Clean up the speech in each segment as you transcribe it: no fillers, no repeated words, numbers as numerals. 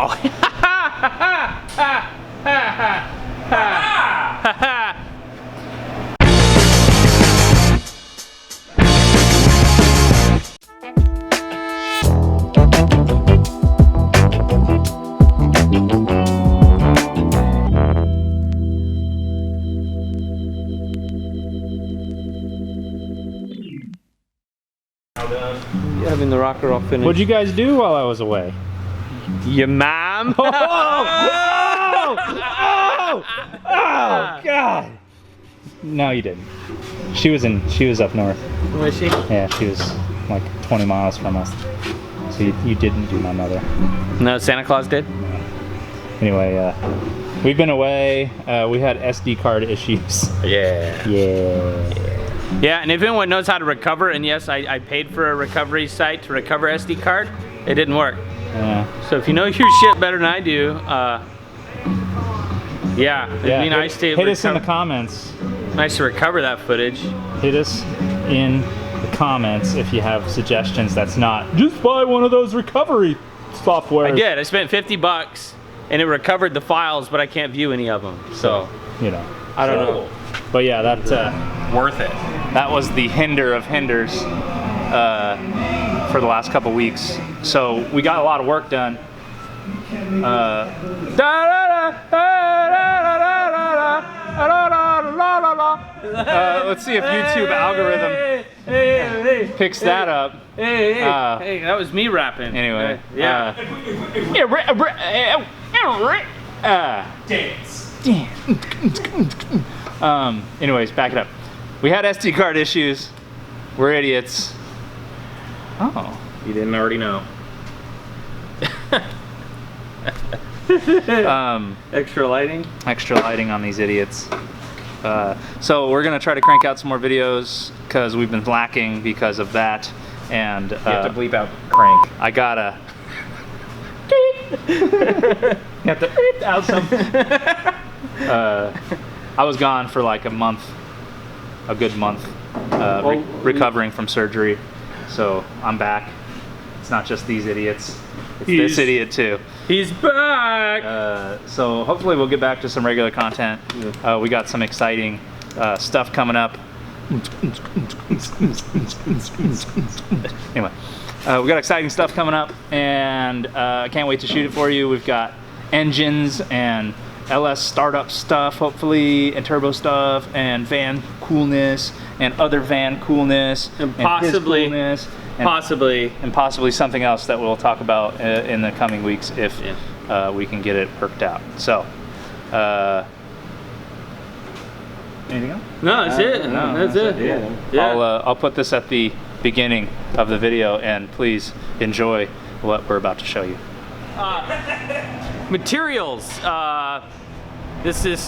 Oh. Having the rocker all finished. What'd you guys do while I was away? Your mom? Oh! Oh, God! No, you didn't. She was up north. Was she? Yeah, she was like 20 miles from us. So you didn't do my mother. No, Santa Claus did? Anyway, we've been away. We had SD card issues. Yeah. Yeah, and if anyone knows how to recover, and yes, I paid for a recovery site to recover SD card, it didn't work. Yeah. So if you know your shit better than I do, yeah, it'd be nice to hit us in the comments. Nice to recover that footage. Hit us in the comments if you have suggestions. That's not just buy one of those recovery software. I did. I spent $50 and it recovered the files, but I can't view any of them. So you know, I don't know. But yeah, that's Worth it. that was the hinder of hinders for the last couple weeks. So we got a lot of work done. Let's see if YouTube algorithm picks that up. Hey, that was me rapping. Anyway, yeah. Anyways, back it up. We had SD card issues. We're idiots. Oh. You didn't already know. Extra lighting? Extra lighting on these idiots. So we're gonna try to crank out some more videos because we've been lacking because of that. And You have to bleep out crank. I gotta. You have to beep out some. I was gone for like a month, a good month, recovering from surgery. So I'm back. It's not just these idiots. It's this idiot too. He's back! So hopefully we'll get back to some regular content. We got some exciting stuff coming up. Anyway, we got exciting stuff coming up, and I can't wait to shoot it for you. We've got engines and LS startup stuff, hopefully, and turbo stuff, and van coolness, and other van coolness, and possibly, coolness, and possibly something else that we'll talk about in the coming weeks if we can get it worked out. So, anything else? No, that's it. No, that's it. Yeah. I'll put this at the beginning of the video, and please enjoy what we're about to show you. Materials. This is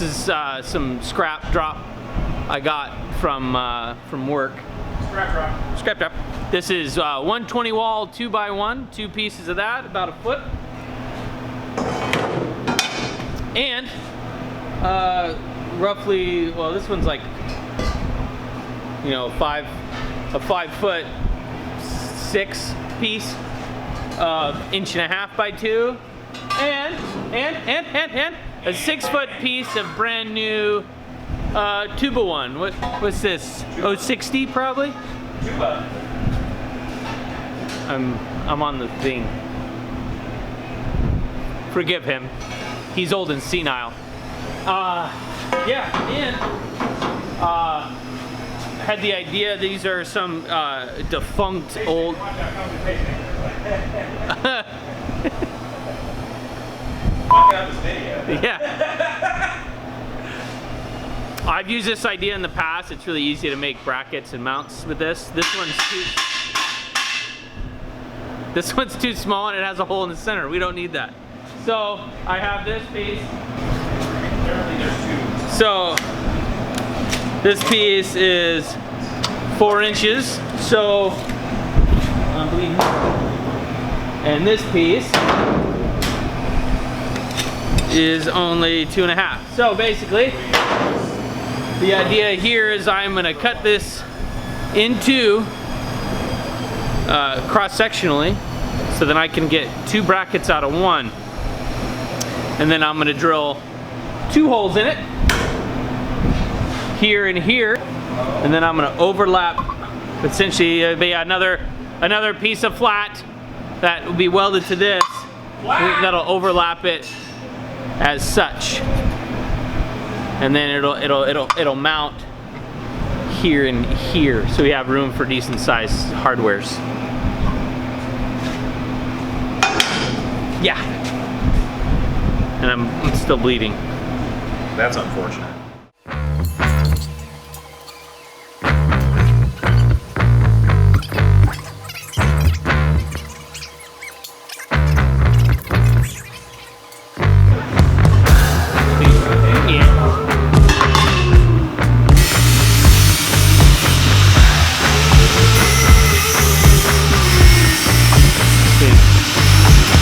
some scrap drop I got from work. Scrap drop. This is 120 wall 2x1, 2 pieces of that, about a foot. And roughly, well, this one's like, you know, a 5'6" piece, 1.5" by 2, and a 6-foot piece of brand new tuba one. What's this? 060 probably. Tuba. I'm on the thing. Forgive him. He's old and senile. Yeah, and had the idea these are some defunct old. Yeah. I've used this idea in the past. It's really easy to make brackets and mounts with this. This one's too small and it has a hole in the center. We don't need that. So I have this piece. So this piece is 4 inches. So and this piece is only 2.5. So basically, the idea here is I'm going to cut this into cross-sectionally, so then I can get 2 brackets out of 1. And then I'm gonna drill 2 holes in it, here and here, and then I'm gonna overlap. Essentially, it'll be another piece of flat that will be welded to this. That'll overlap it as such, and then it'll mount here and here, so we have room for decent sized hardwares. Yeah. And I'm still bleeding. That's unfortunate.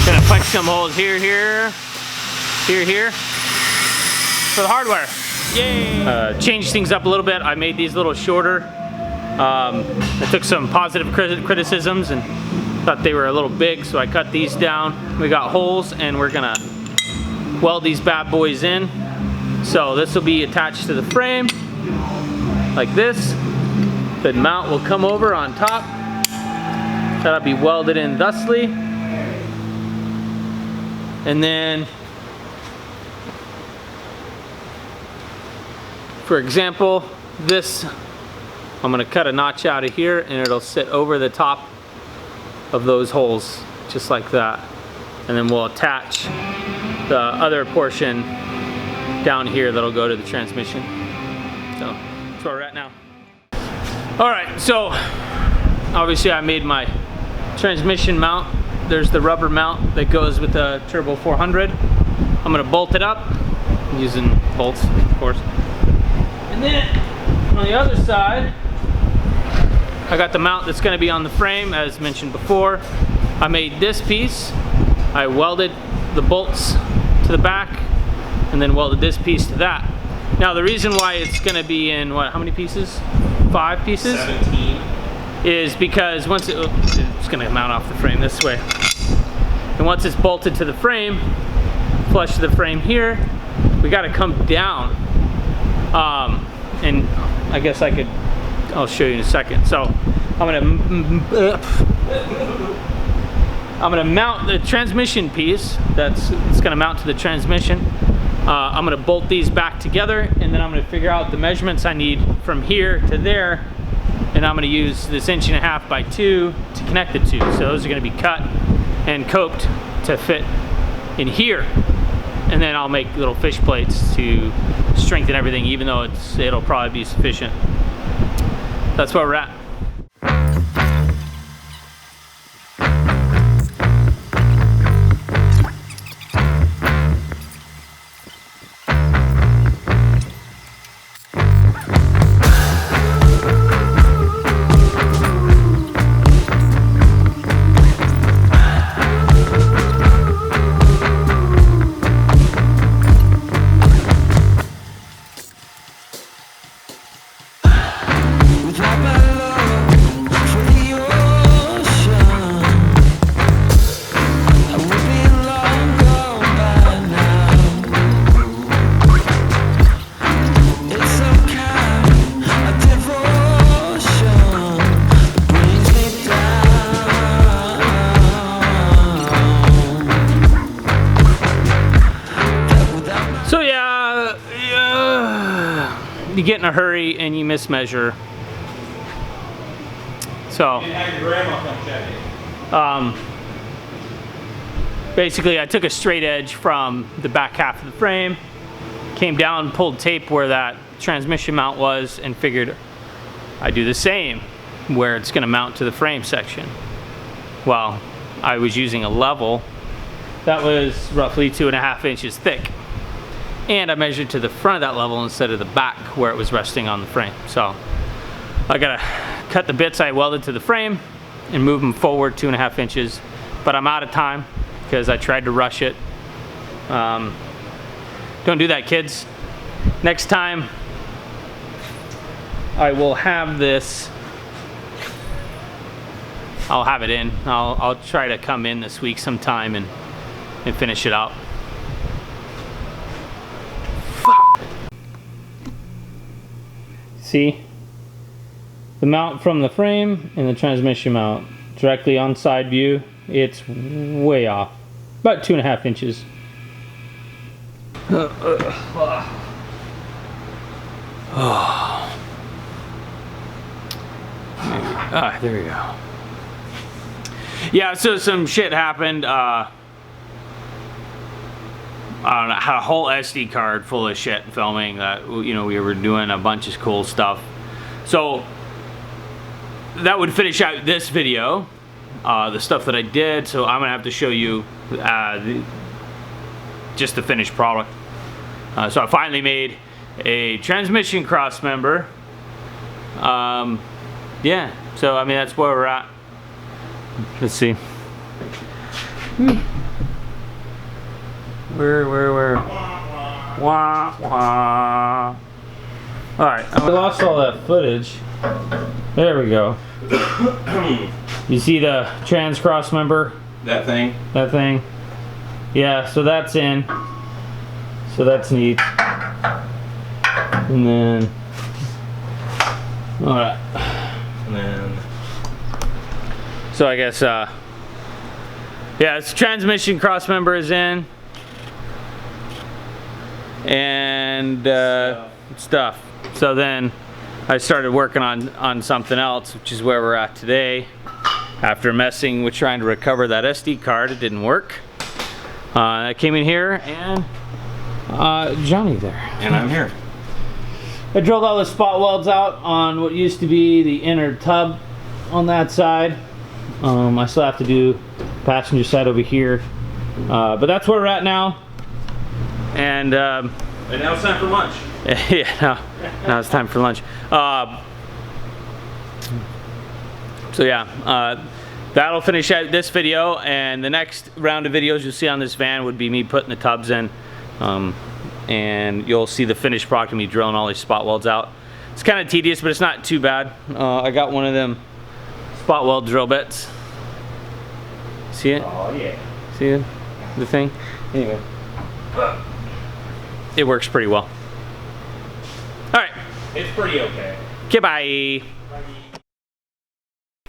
Gonna punch some holes here, here for the hardware. Yay! Changed things up a little bit. I made these a little shorter. I took some positive criticisms and thought they were a little big, so I cut these down. We got holes, and we're gonna weld these bad boys in. So this will be attached to the frame like this. The mount will come over on top. That'll be welded in thusly. And then, for example, this, I'm gonna cut a notch out of here and it'll sit over the top of those holes, just like that. And then we'll attach the other portion down here that'll go to the transmission. So, that's where we're at now. All right, so obviously I made my transmission mount. There's the rubber mount that goes with the Turbo 400. I'm gonna bolt it up using bolts, of course. And then on the other side, I got the mount that's gonna be on the frame, as mentioned before. I made this piece. I welded the bolts to the back and then welded this piece to that. Now the reason why it's gonna be in, what, how many pieces? 5 pieces? 17. Is because once it's gonna mount off the frame this way. And once it's bolted to the frame, flush to the frame here, we gotta come down. And I guess I'll show you in a second. So I'm gonna mount the transmission piece it's gonna mount to the transmission. I'm gonna bolt these back together, and then I'm gonna figure out the measurements I need from here to there. And I'm gonna use this 1.5 by 2 to connect the two. So those are gonna be cut and coped to fit in here. And then I'll make little fish plates to strengthen everything, even though it'll probably be sufficient. That's where we're at. You get in a hurry and you mismeasure. So basically I took a straight edge from the back half of the frame, came down, pulled tape where that transmission mount was, and figured I'd do the same where it's gonna mount to the frame section. Well, I was using a level that was roughly 2.5 inches thick. And I measured to the front of that level instead of the back where it was resting on the frame. So I gotta cut the bits I welded to the frame and move them forward 2.5 inches. But I'm out of time because I tried to rush it. Don't do that, kids. Next time I will have this, I'll have it in. I'll try to come in this week sometime and finish it out. See? The mount from the frame and the transmission mount. Directly on side view, it's way off. About 2.5 inches. There we go. Yeah, so some shit happened. I don't know, had a whole SD card full of shit filming that, you know, we were doing a bunch of cool stuff. So that would finish out this video, the stuff that I did. So I'm gonna have to show you just the finished product. So I finally made a transmission cross member. Yeah, so I mean that's where we're at. Let's see. Where? Wah, wah. Alright, I lost all that footage. There we go. You see the trans cross member? That thing? That thing? Yeah, so that's in. So that's neat. And then... Alright. And then... So I guess, yeah, it's transmission cross member is in. And stuff. So then I started working on something else, which is where we're at today. After messing with trying to recover that SD card, it didn't work. I came in here and Johnny there. And I'm here. I drilled all the spot welds out on what used to be the inner tub on that side. I still have to do passenger side over here. But that's where we're at now. And now it's time for lunch. yeah, now it's time for lunch. So yeah, that'll finish out this video, and the next round of videos you'll see on this van would be me putting the tubs in, and you'll see the finished product of me drilling all these spot welds out. It's kind of tedious, but it's not too bad. I got one of them spot weld drill bits. See it? Oh yeah. See it? The thing? Anyway. It works pretty well. Alright. It's pretty okay. Okay, bye.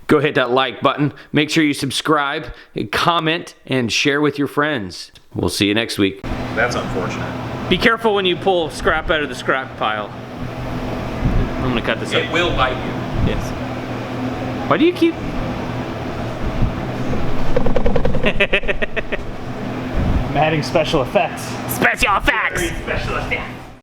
Go hit that like button. Make sure you subscribe, comment, and share with your friends. We'll see you next week. That's unfortunate. Be careful when you pull scrap out of the scrap pile. I'm gonna cut this It up. will bite you. Yes. Why do you keep... I'm adding special effects. Special effects! Special effects.